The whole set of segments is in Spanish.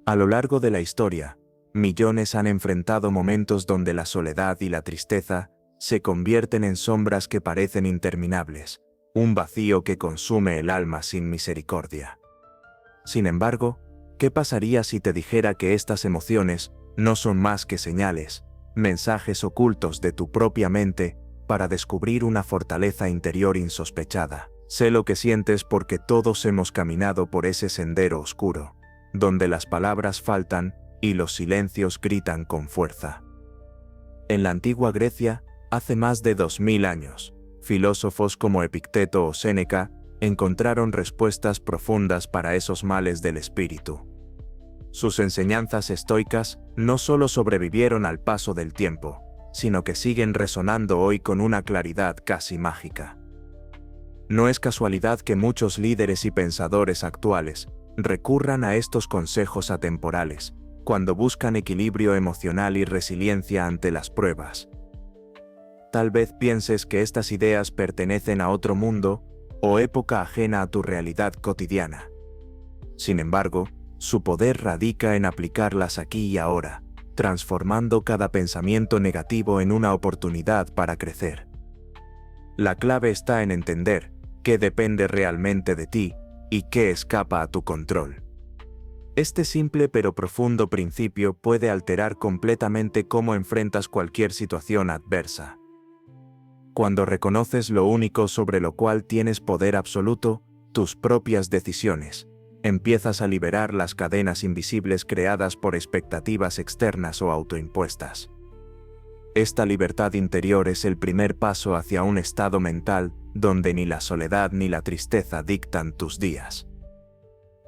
A lo largo de la historia, millones han enfrentado momentos donde la soledad y la tristeza se convierten en sombras que parecen interminables, un vacío que consume el alma sin misericordia. Sin embargo, ¿qué pasaría si te dijera que estas emociones no son más que señales, mensajes ocultos de tu propia mente para descubrir una fortaleza interior insospechada? Sé lo que sientes porque todos hemos caminado por ese sendero oscuro, donde las palabras faltan y los silencios gritan con fuerza. En la antigua Grecia, hace más de 2000 años, filósofos como Epicteto o Séneca encontraron respuestas profundas para esos males del espíritu. Sus enseñanzas estoicas no solo sobrevivieron al paso del tiempo, sino que siguen resonando hoy con una claridad casi mágica. No es casualidad que muchos líderes y pensadores actuales recurran a estos consejos atemporales cuando buscan equilibrio emocional y resiliencia ante las pruebas. Tal vez pienses que estas ideas pertenecen a otro mundo o época ajena a tu realidad cotidiana. Sin embargo, su poder radica en aplicarlas aquí y ahora, transformando cada pensamiento negativo en una oportunidad para crecer. La clave está en entender qué depende realmente de ti y qué escapa a tu control. Este simple pero profundo principio puede alterar completamente cómo enfrentas cualquier situación adversa. Cuando reconoces lo único sobre lo cual tienes poder absoluto, tus propias decisiones, empiezas a liberar las cadenas invisibles creadas por expectativas externas o autoimpuestas. Esta libertad interior es el primer paso hacia un estado mental donde ni la soledad ni la tristeza dictan tus días.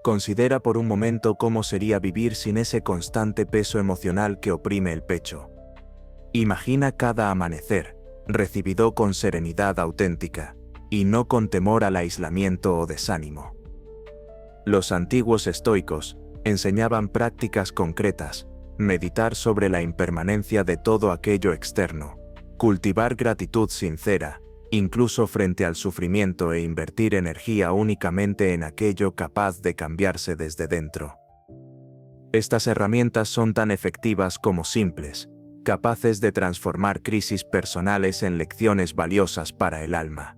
Considera por un momento cómo sería vivir sin ese constante peso emocional que oprime el pecho. Imagina cada amanecer, recibido con serenidad auténtica, y no con temor al aislamiento o desánimo. Los antiguos estoicos enseñaban prácticas concretas, meditar sobre la impermanencia de todo aquello externo, cultivar gratitud sincera, incluso frente al sufrimiento e invertir energía únicamente en aquello capaz de cambiarse desde dentro. Estas herramientas son tan efectivas como simples, capaces de transformar crisis personales en lecciones valiosas para el alma.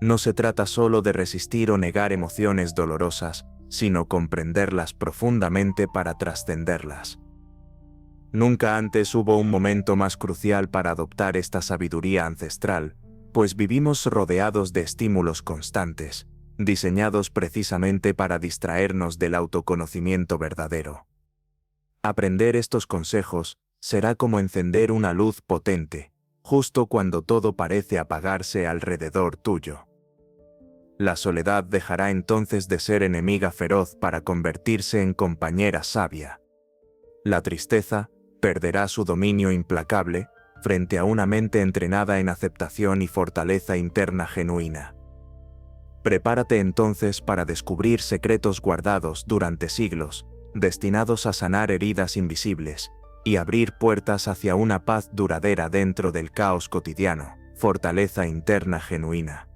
No se trata solo de resistir o negar emociones dolorosas, sino comprenderlas profundamente para trascenderlas. Nunca antes hubo un momento más crucial para adoptar esta sabiduría ancestral, pues vivimos rodeados de estímulos constantes, diseñados precisamente para distraernos del autoconocimiento verdadero. Aprender estos consejos será como encender una luz potente, justo cuando todo parece apagarse alrededor tuyo. La soledad dejará entonces de ser enemiga feroz para convertirse en compañera sabia. La tristeza perderá su dominio implacable frente a una mente entrenada en aceptación y fortaleza interna genuina. Prepárate entonces para descubrir secretos guardados durante siglos, destinados a sanar heridas invisibles y abrir puertas hacia una paz duradera dentro del caos cotidiano, fortaleza interna genuina.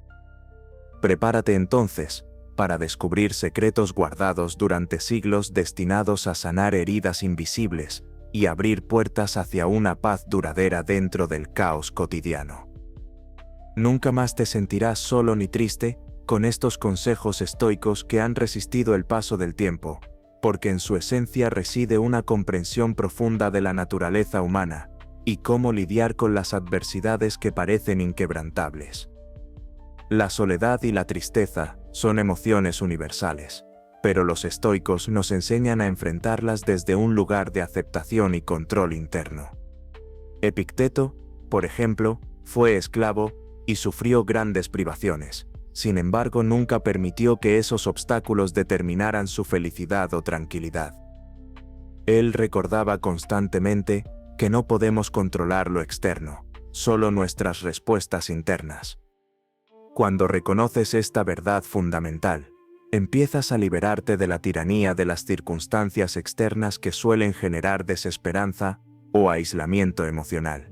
Prepárate entonces para descubrir secretos guardados durante siglos destinados a sanar heridas invisibles y abrir puertas hacia una paz duradera dentro del caos cotidiano. Nunca más te sentirás solo ni triste con estos consejos estoicos que han resistido el paso del tiempo, porque en su esencia reside una comprensión profunda de la naturaleza humana y cómo lidiar con las adversidades que parecen inquebrantables. La soledad y la tristeza son emociones universales, pero los estoicos nos enseñan a enfrentarlas desde un lugar de aceptación y control interno. Epicteto, por ejemplo, fue esclavo y sufrió grandes privaciones. Sin embargo, nunca permitió que esos obstáculos determinaran su felicidad o tranquilidad. Él recordaba constantemente que no podemos controlar lo externo, solo nuestras respuestas internas. Cuando reconoces esta verdad fundamental, empiezas a liberarte de la tiranía de las circunstancias externas que suelen generar desesperanza o aislamiento emocional.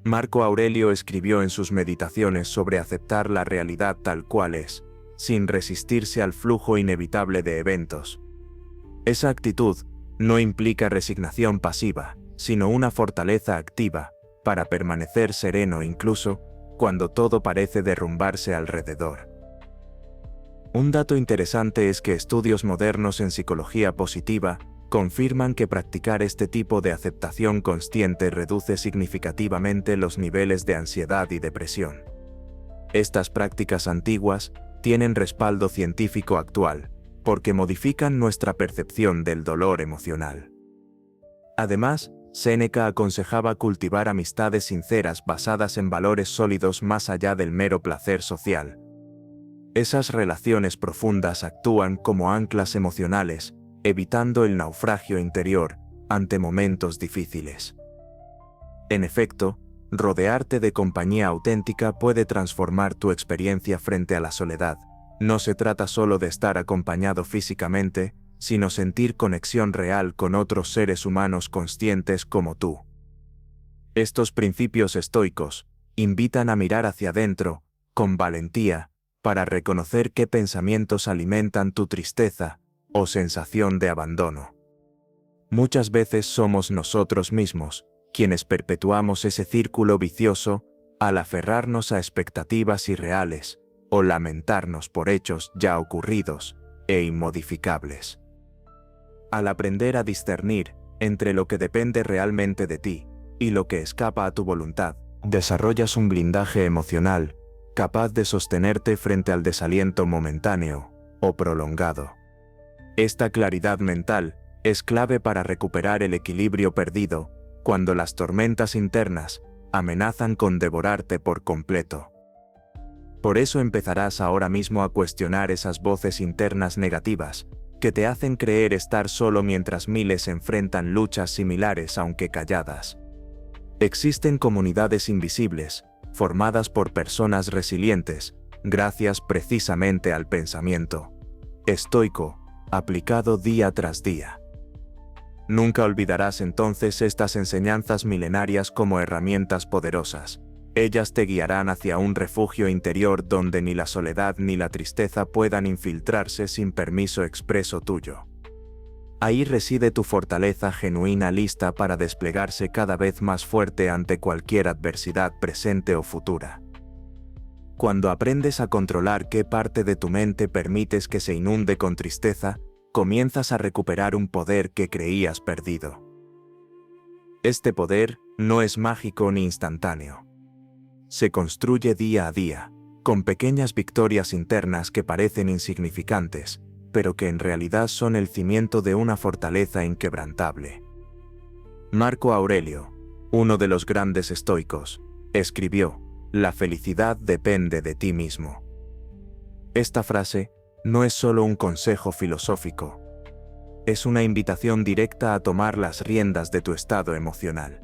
Marco Aurelio escribió en sus meditaciones sobre aceptar la realidad tal cual es, sin resistirse al flujo inevitable de eventos. Esa actitud no implica resignación pasiva, sino una fortaleza activa, para permanecer sereno incluso cuando todo parece derrumbarse alrededor. Un dato interesante es que estudios modernos en psicología positiva confirman que practicar este tipo de aceptación consciente reduce significativamente los niveles de ansiedad y depresión. Estas prácticas antiguas tienen respaldo científico actual, porque modifican nuestra percepción del dolor emocional. Además, Séneca aconsejaba cultivar amistades sinceras basadas en valores sólidos más allá del mero placer social. Esas relaciones profundas actúan como anclas emocionales, evitando el naufragio interior ante momentos difíciles. En efecto, rodearte de compañía auténtica puede transformar tu experiencia frente a la soledad. No se trata solo de estar acompañado físicamente, sino sentir conexión real con otros seres humanos conscientes como tú. Estos principios estoicos invitan a mirar hacia adentro, con valentía, para reconocer qué pensamientos alimentan tu tristeza o sensación de abandono. Muchas veces somos nosotros mismos quienes perpetuamos ese círculo vicioso al aferrarnos a expectativas irreales o lamentarnos por hechos ya ocurridos e inmodificables. Al aprender a discernir entre lo que depende realmente de ti y lo que escapa a tu voluntad, desarrollas un blindaje emocional capaz de sostenerte frente al desaliento momentáneo o prolongado. Esta claridad mental es clave para recuperar el equilibrio perdido cuando las tormentas internas amenazan con devorarte por completo. Por eso empezarás ahora mismo a cuestionar esas voces internas negativas que te hacen creer estar solo mientras miles enfrentan luchas similares aunque calladas. Existen comunidades invisibles, formadas por personas resilientes, gracias precisamente al pensamiento estoico, aplicado día tras día. Nunca olvidarás entonces estas enseñanzas milenarias como herramientas poderosas. Ellas te guiarán hacia un refugio interior donde ni la soledad ni la tristeza puedan infiltrarse sin permiso expreso tuyo. Ahí reside tu fortaleza genuina lista para desplegarse cada vez más fuerte ante cualquier adversidad presente o futura. Cuando aprendes a controlar qué parte de tu mente permites que se inunde con tristeza, comienzas a recuperar un poder que creías perdido. Este poder no es mágico ni instantáneo. Se construye día a día, con pequeñas victorias internas que parecen insignificantes, pero que en realidad son el cimiento de una fortaleza inquebrantable. Marco Aurelio, uno de los grandes estoicos, escribió: «La felicidad depende de ti mismo». Esta frase no es solo un consejo filosófico, es una invitación directa a tomar las riendas de tu estado emocional.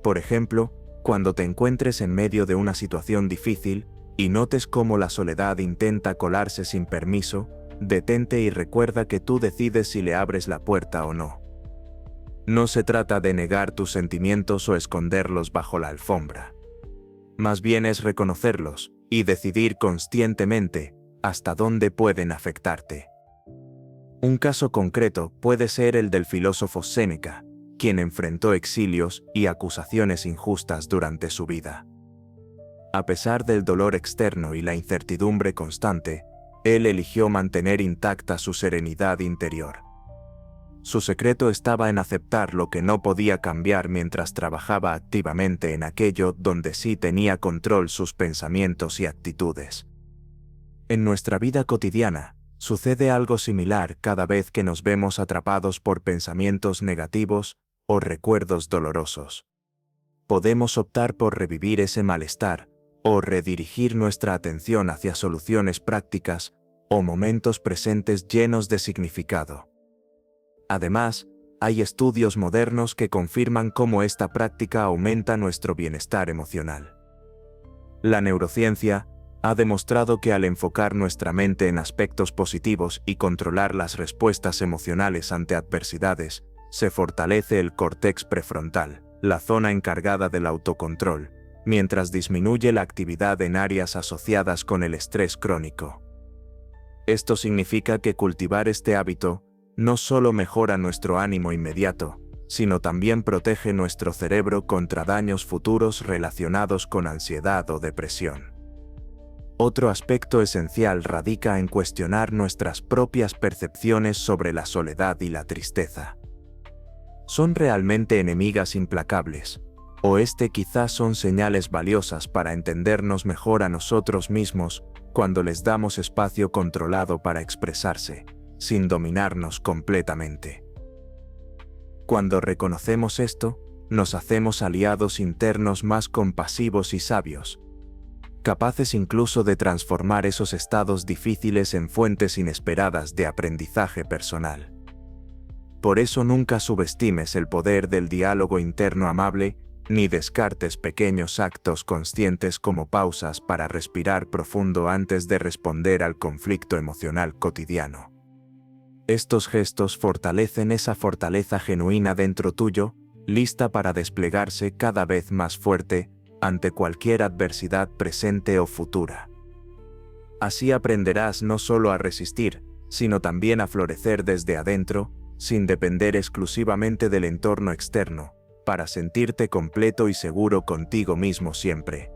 Por ejemplo, cuando te encuentres en medio de una situación difícil y notes cómo la soledad intenta colarse sin permiso, detente y recuerda que tú decides si le abres la puerta o no. No se trata de negar tus sentimientos o esconderlos bajo la alfombra. Más bien es reconocerlos y decidir conscientemente hasta dónde pueden afectarte. Un caso concreto puede ser el del filósofo Séneca, quien enfrentó exilios y acusaciones injustas durante su vida. A pesar del dolor externo y la incertidumbre constante, él eligió mantener intacta su serenidad interior. Su secreto estaba en aceptar lo que no podía cambiar mientras trabajaba activamente en aquello donde sí tenía control: sus pensamientos y actitudes. En nuestra vida cotidiana, sucede algo similar cada vez que nos vemos atrapados por pensamientos negativos o recuerdos dolorosos. Podemos optar por revivir ese malestar o redirigir nuestra atención hacia soluciones prácticas o momentos presentes llenos de significado. Además, hay estudios modernos que confirman cómo esta práctica aumenta nuestro bienestar emocional. La neurociencia ha demostrado que al enfocar nuestra mente en aspectos positivos y controlar las respuestas emocionales ante adversidades, se fortalece el córtex prefrontal, la zona encargada del autocontrol, mientras disminuye la actividad en áreas asociadas con el estrés crónico. Esto significa que cultivar este hábito no solo mejora nuestro ánimo inmediato, sino también protege nuestro cerebro contra daños futuros relacionados con ansiedad o depresión. Otro aspecto esencial radica en cuestionar nuestras propias percepciones sobre la soledad y la tristeza. ¿Son realmente enemigas implacables? ¿O quizás son señales valiosas para entendernos mejor a nosotros mismos cuando les damos espacio controlado para expresarse, sin dominarnos completamente? Cuando reconocemos esto, nos hacemos aliados internos más compasivos y sabios, capaces incluso de transformar esos estados difíciles en fuentes inesperadas de aprendizaje personal. Por eso nunca subestimes el poder del diálogo interno amable, ni descartes pequeños actos conscientes como pausas para respirar profundo antes de responder al conflicto emocional cotidiano. Estos gestos fortalecen esa fortaleza genuina dentro tuyo, lista para desplegarse cada vez más fuerte ante cualquier adversidad presente o futura. Así aprenderás no solo a resistir, sino también a florecer desde adentro, sin depender exclusivamente del entorno externo, para sentirte completo y seguro contigo mismo siempre.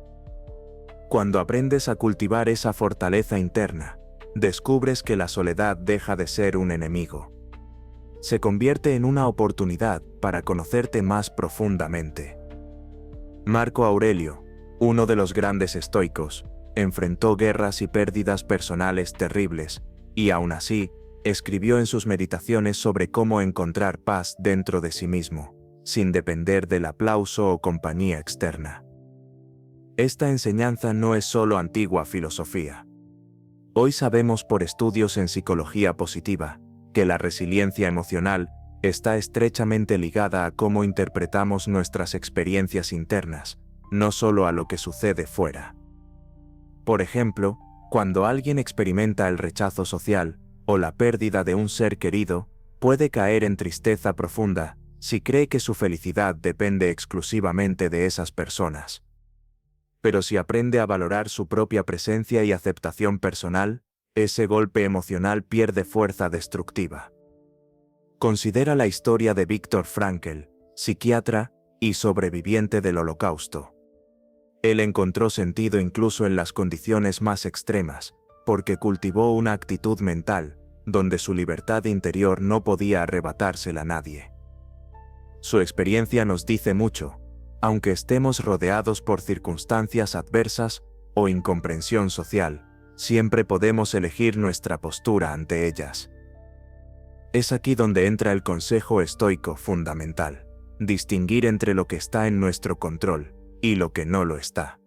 Cuando aprendes a cultivar esa fortaleza interna, descubres que la soledad deja de ser un enemigo. Se convierte en una oportunidad para conocerte más profundamente. Marco Aurelio, uno de los grandes estoicos, enfrentó guerras y pérdidas personales terribles, y aún así, escribió en sus meditaciones sobre cómo encontrar paz dentro de sí mismo, sin depender del aplauso o compañía externa. Esta enseñanza no es solo antigua filosofía. Hoy sabemos por estudios en psicología positiva que la resiliencia emocional está estrechamente ligada a cómo interpretamos nuestras experiencias internas, no solo a lo que sucede fuera. Por ejemplo, cuando alguien experimenta el rechazo social o la pérdida de un ser querido, puede caer en tristeza profunda si cree que su felicidad depende exclusivamente de esas personas. Pero si aprende a valorar su propia presencia y aceptación personal, ese golpe emocional pierde fuerza destructiva. Considera la historia de Viktor Frankl, psiquiatra y sobreviviente del Holocausto. Él encontró sentido incluso en las condiciones más extremas, porque cultivó una actitud mental, donde su libertad interior no podía arrebatársela a nadie. Su experiencia nos dice mucho, aunque estemos rodeados por circunstancias adversas o incomprensión social, siempre podemos elegir nuestra postura ante ellas. Es aquí donde entra el consejo estoico fundamental: distinguir entre lo que está en nuestro control y lo que no lo está.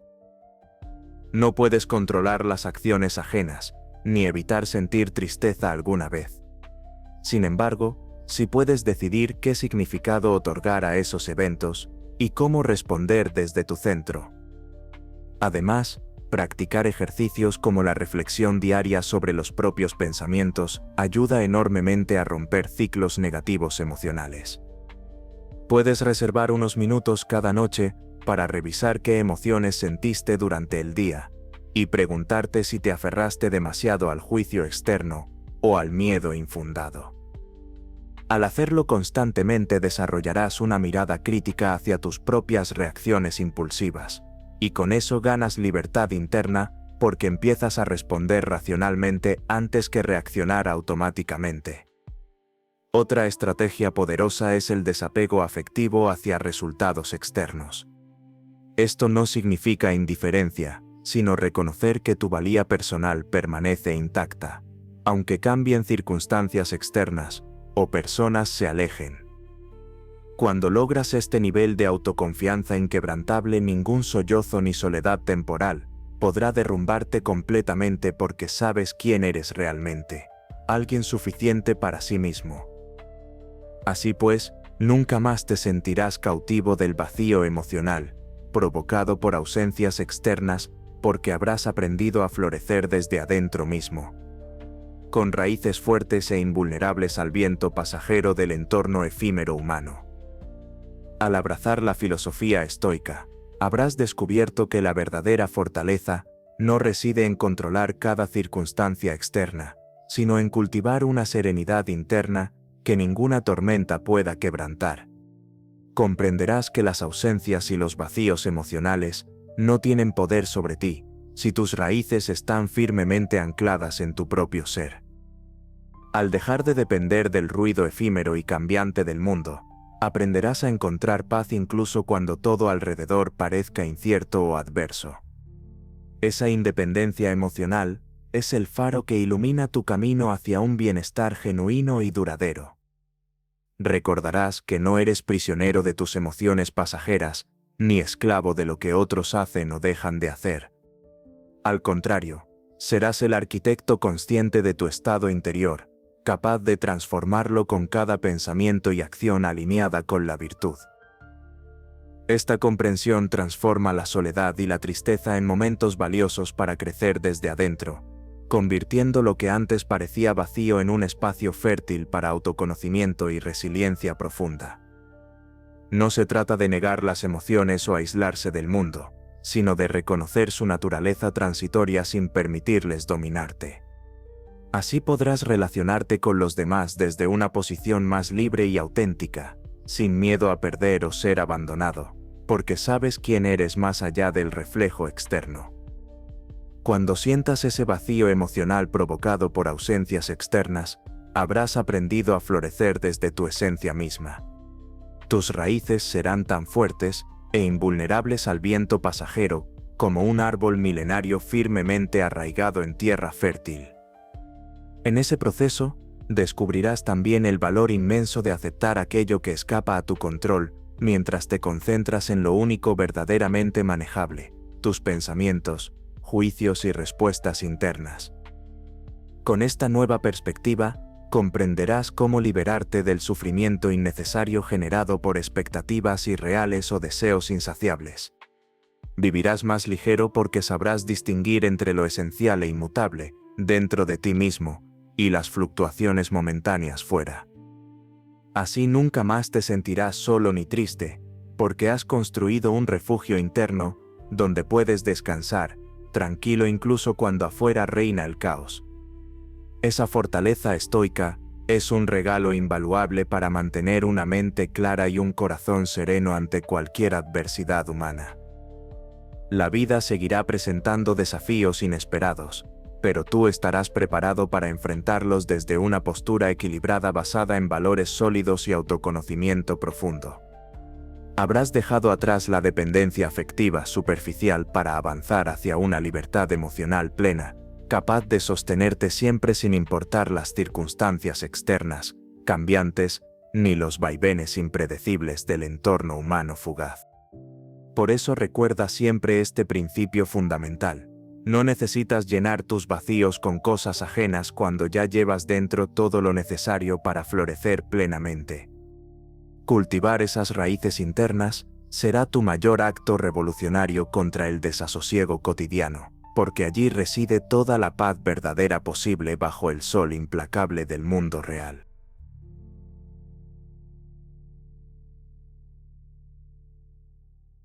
No puedes controlar las acciones ajenas, ni evitar sentir tristeza alguna vez. Sin embargo, sí puedes decidir qué significado otorgar a esos eventos y cómo responder desde tu centro. Además, practicar ejercicios como la reflexión diaria sobre los propios pensamientos ayuda enormemente a romper ciclos negativos emocionales. Puedes reservar unos minutos cada noche para revisar qué emociones sentiste durante el día y preguntarte si te aferraste demasiado al juicio externo o al miedo infundado. Al hacerlo constantemente desarrollarás una mirada crítica hacia tus propias reacciones impulsivas, y con eso ganas libertad interna porque empiezas a responder racionalmente antes que reaccionar automáticamente. Otra estrategia poderosa es el desapego afectivo hacia resultados externos. Esto no significa indiferencia, sino reconocer que tu valía personal permanece intacta, aunque cambien circunstancias externas o personas se alejen. Cuando logras este nivel de autoconfianza inquebrantable, ningún sollozo ni soledad temporal podrá derrumbarte completamente porque sabes quién eres realmente, alguien suficiente para sí mismo. Así pues, nunca más te sentirás cautivo del vacío emocional, provocado por ausencias externas, porque habrás aprendido a florecer desde adentro mismo, con raíces fuertes e invulnerables al viento pasajero del entorno efímero humano. Al abrazar la filosofía estoica, habrás descubierto que la verdadera fortaleza no reside en controlar cada circunstancia externa, sino en cultivar una serenidad interna que ninguna tormenta pueda quebrantar. Comprenderás que las ausencias y los vacíos emocionales no tienen poder sobre ti, si tus raíces están firmemente ancladas en tu propio ser. Al dejar de depender del ruido efímero y cambiante del mundo, aprenderás a encontrar paz incluso cuando todo alrededor parezca incierto o adverso. Esa independencia emocional es el faro que ilumina tu camino hacia un bienestar genuino y duradero. Recordarás que no eres prisionero de tus emociones pasajeras, ni esclavo de lo que otros hacen o dejan de hacer. Al contrario, serás el arquitecto consciente de tu estado interior, capaz de transformarlo con cada pensamiento y acción alineada con la virtud. Esta comprensión transforma la soledad y la tristeza en momentos valiosos para crecer desde adentro, convirtiendo lo que antes parecía vacío en un espacio fértil para autoconocimiento y resiliencia profunda. No se trata de negar las emociones o aislarse del mundo, sino de reconocer su naturaleza transitoria sin permitirles dominarte. Así podrás relacionarte con los demás desde una posición más libre y auténtica, sin miedo a perder o ser abandonado, porque sabes quién eres más allá del reflejo externo. Cuando sientas ese vacío emocional provocado por ausencias externas, habrás aprendido a florecer desde tu esencia misma. Tus raíces serán tan fuertes e invulnerables al viento pasajero como un árbol milenario firmemente arraigado en tierra fértil. En ese proceso, descubrirás también el valor inmenso de aceptar aquello que escapa a tu control mientras te concentras en lo único verdaderamente manejable, tus pensamientos, juicios y respuestas internas. Con esta nueva perspectiva, comprenderás cómo liberarte del sufrimiento innecesario generado por expectativas irreales o deseos insaciables. Vivirás más ligero porque sabrás distinguir entre lo esencial e inmutable, dentro de ti mismo, y las fluctuaciones momentáneas fuera. Así nunca más te sentirás solo ni triste, porque has construido un refugio interno, donde puedes descansar, tranquilo incluso cuando afuera reina el caos. Esa fortaleza estoica es un regalo invaluable para mantener una mente clara y un corazón sereno ante cualquier adversidad humana. La vida seguirá presentando desafíos inesperados, pero tú estarás preparado para enfrentarlos desde una postura equilibrada basada en valores sólidos y autoconocimiento profundo. Habrás dejado atrás la dependencia afectiva superficial para avanzar hacia una libertad emocional plena, capaz de sostenerte siempre sin importar las circunstancias externas, cambiantes, ni los vaivenes impredecibles del entorno humano fugaz. Por eso recuerda siempre este principio fundamental. No necesitas llenar tus vacíos con cosas ajenas cuando ya llevas dentro todo lo necesario para florecer plenamente. Cultivar esas raíces internas será tu mayor acto revolucionario contra el desasosiego cotidiano, porque allí reside toda la paz verdadera posible bajo el sol implacable del mundo real.